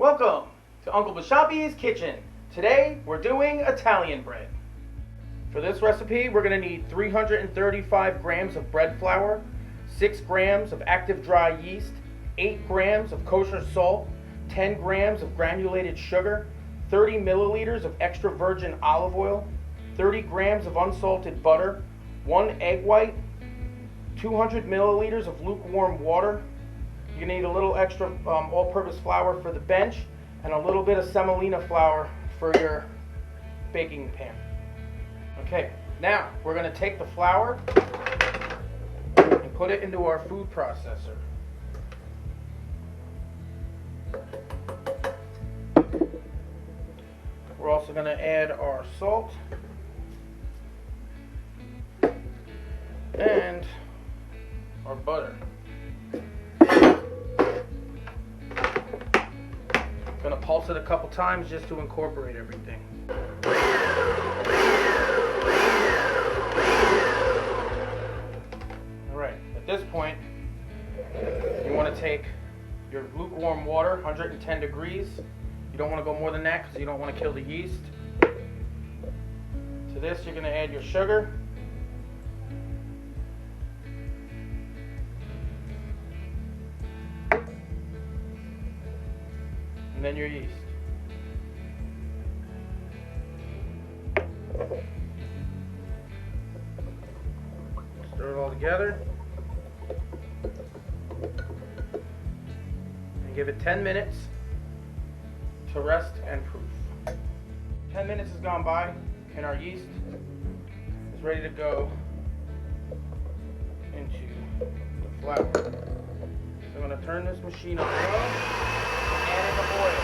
Welcome to Uncle Bashampi's kitchen. Today we're doing Italian bread. For this recipe we're going to need 335 grams of bread flour, 6 grams of active dry yeast, 8 grams of kosher salt, 10 grams of granulated sugar, 30 milliliters of extra virgin olive oil, 30 grams of unsalted butter, 1 egg white, 200 milliliters of lukewarm water. You need a little extra all-purpose flour for the bench and a little bit of semolina flour for your baking pan. Okay, now we're going to take the flour and put it into our food processor. We're also going to add our salt and our butter. I'm going to pulse it a couple times just to incorporate everything. Alright, at this point you want to take your lukewarm water, 110 degrees. You don't want to go more than that because you don't want to kill the yeast. To this you're going to add your sugar. And then your yeast. Stir it all together. And give it 10 minutes to rest and proof. 10 minutes has gone by and our yeast is ready to go into the flour. So I'm going to turn this machine on low. Add in the oil.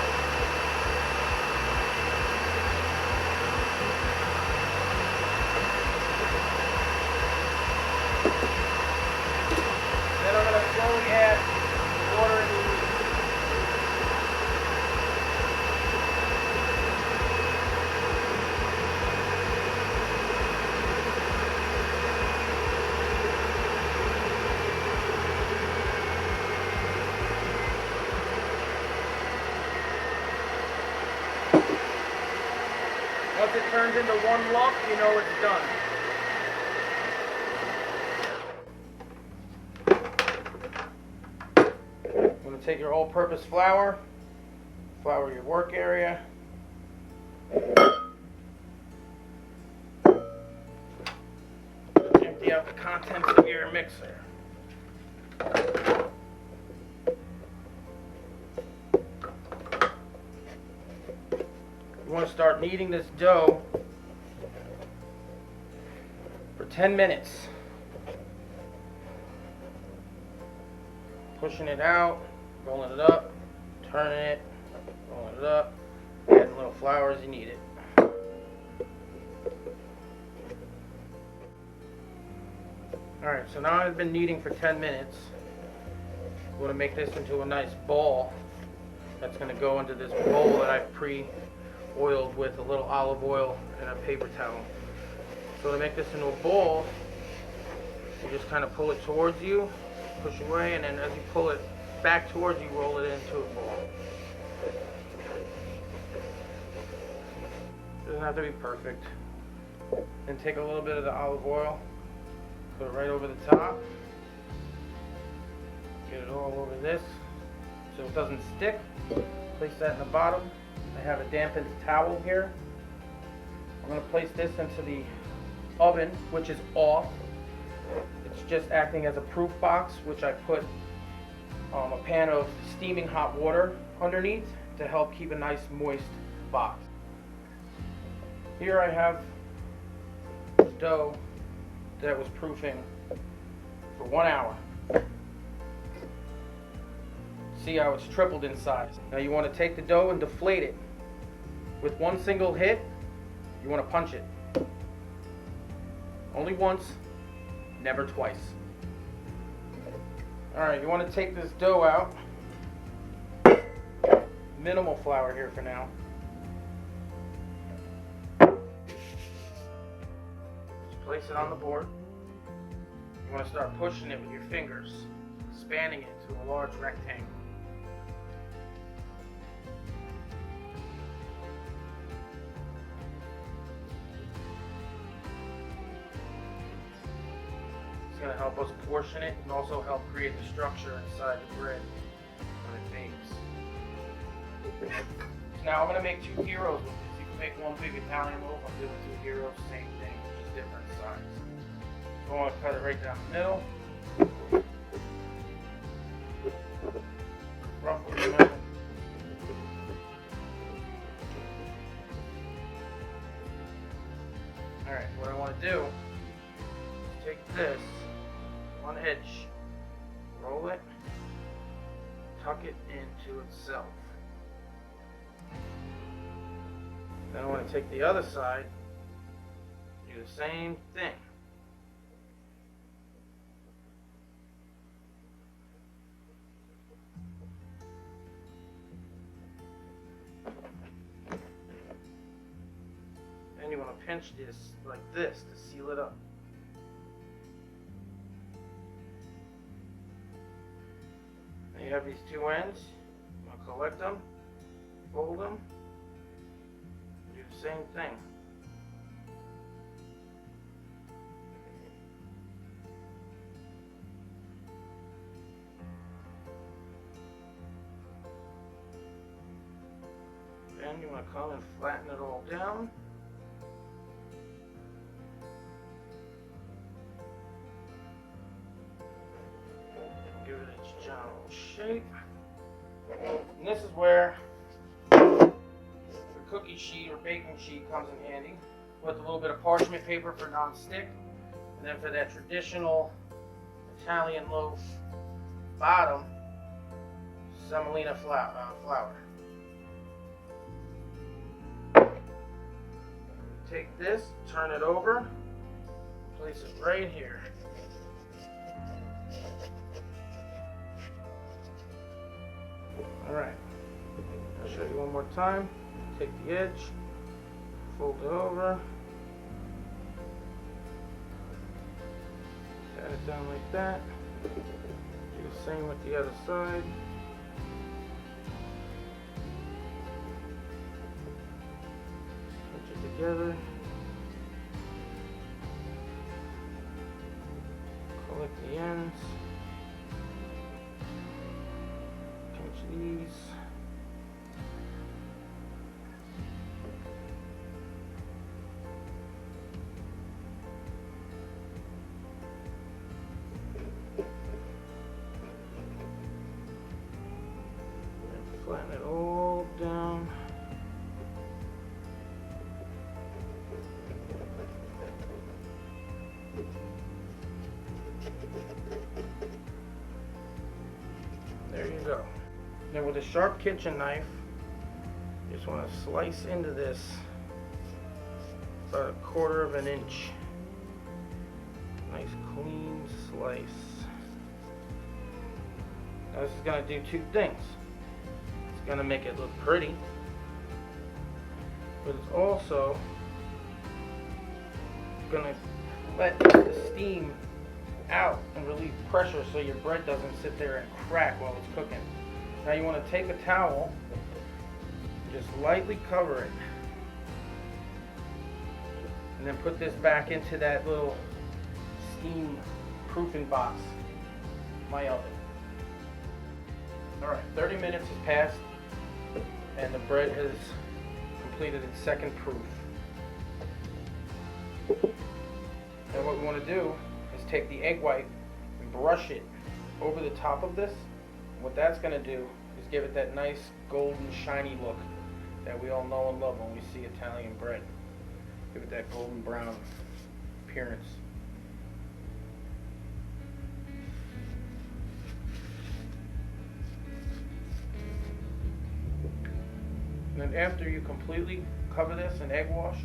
Then I'm going to slowly add water and yeast. Once it turns into one lump, you know it's done. I'm going to take your all-purpose flour, flour your work area. Empty out the contents of your mixer. You want to start kneading this dough for 10 minutes. Pushing it out, rolling it up, turning it, rolling it up, adding a little flour as you need it. Alright, so now I've been kneading for 10 minutes. I'm going to make this into a nice ball that's going to go into this bowl that I've pre-oiled with a little olive oil and a paper towel. So to make this into a ball, you just kind of pull it towards you, push away, and then as you pull it back towards you, roll it into a ball. Doesn't have to be perfect. Then take a little bit of the olive oil, put it right over the top, get it all over this so it doesn't stick. Place that in the bottom. I have a dampened towel here. I'm going to place this into the oven, which is off. It's just acting as a proof box, which I put a pan of steaming hot water underneath to help keep a nice moist box. Here I have dough that was proofing for 1 hour. See how it's tripled in size. Now you want to take the dough and deflate it. With one single hit, you want to punch it. Only once, never twice. Alright, you want to take this dough out. Minimal flour here for now. Just place it on the board. You want to start pushing it with your fingers, spanning it to a large rectangle. going to help us portion it and also help create the structure inside the bread when it bakes. Now I'm going to make 2 heroes with this. You can make one big Italian loaf. I'm doing 2 heroes, same thing, just different size. So I want to cut it right down the middle. Roughly the middle. Alright, what I want to do is take this one edge, roll it, tuck it into itself. Then I want to take the other side, do the same thing. Then you want to pinch this like this to seal it up. And you have these 2 ends. You want to collect them, fold them, do the same thing. Then you want to come and flatten it all down. Give it its general shape. And this is where the cookie sheet or baking sheet comes in handy, with a little bit of parchment paper for non-stick, and then for that traditional Italian loaf bottom, semolina flour. Take this, turn it over, place it right here. Alright, I'll show you one more time. Take the edge, fold it over, pat it down like that. Do the same with the other side. Pinch it together. Collect the ends. These. And flatten it all down. There you go. Now with a sharp kitchen knife, you just want to slice into this about 1/4 of an inch. Nice clean slice. Now this is going to do 2 things. It's going to make it look pretty, but it's also going to let the steam out and relieve pressure so your bread doesn't sit there and crack while it's cooking. Now you want to take a towel, just lightly cover it, and then put this back into that little steam proofing box, my oven. Alright, 30 minutes has passed and the bread has completed its 2nd proof. And what we want to do is take the egg white and brush it over the top of this. What that's going to do is give it that nice golden shiny look that we all know and love when we see Italian bread. Give it that golden brown appearance. And then after you completely cover this in egg wash,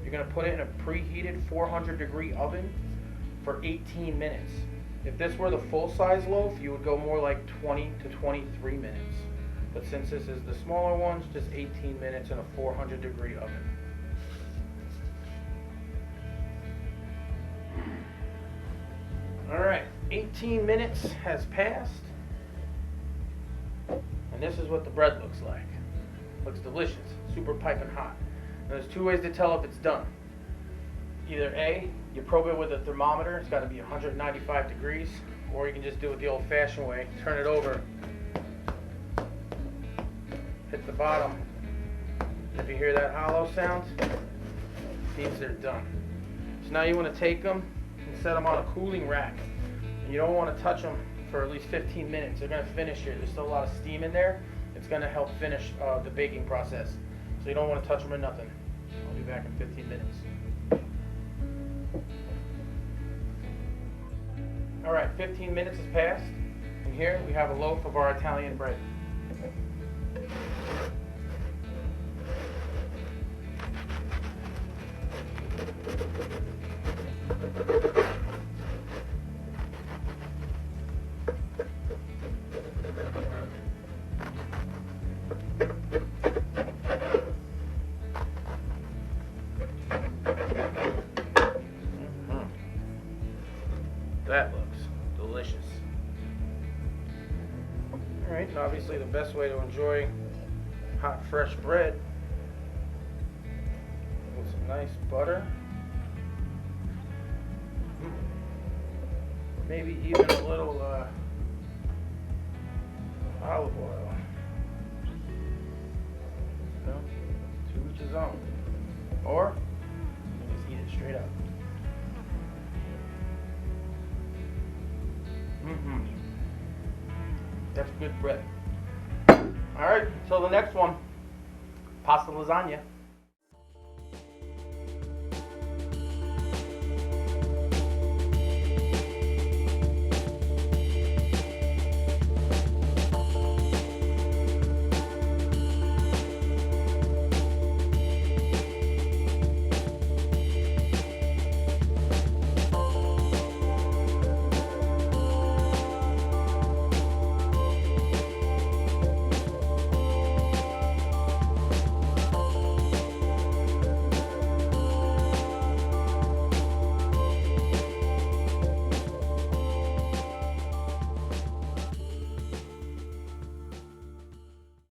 you're going to put it in a preheated 400-degree oven for 18 minutes. If this were the full-size loaf, you would go more like 20 to 23 minutes. But since this is the smaller ones, just 18 minutes in a 400-degree oven. Alright, 18 minutes has passed. And this is what the bread looks like. Looks delicious, super piping hot. Now, there's 2 ways to tell if it's done. Either A, You probe it with a thermometer. It's got to be 195 degrees, or you can just do it the old-fashioned way. Turn it over, hit the bottom. If you hear that hollow sound, it means they're done. So now you want to take them and set them on a cooling rack. And you don't want to touch them for at least 15 minutes. They're going to finish here. There's still a lot of steam in there. It's going to help finish the baking process. So you don't want to touch them or nothing. I'll be back in 15 minutes. Alright, 15 minutes has passed. And here we have a loaf of our Italian bread. That looks delicious. Alright, and obviously the best way to enjoy hot, fresh bread with some nice butter. Maybe even a little olive oil. You know, to each his own. Or you can just eat it straight up. That's good bread. Alright, until the next one, pasta lasagna.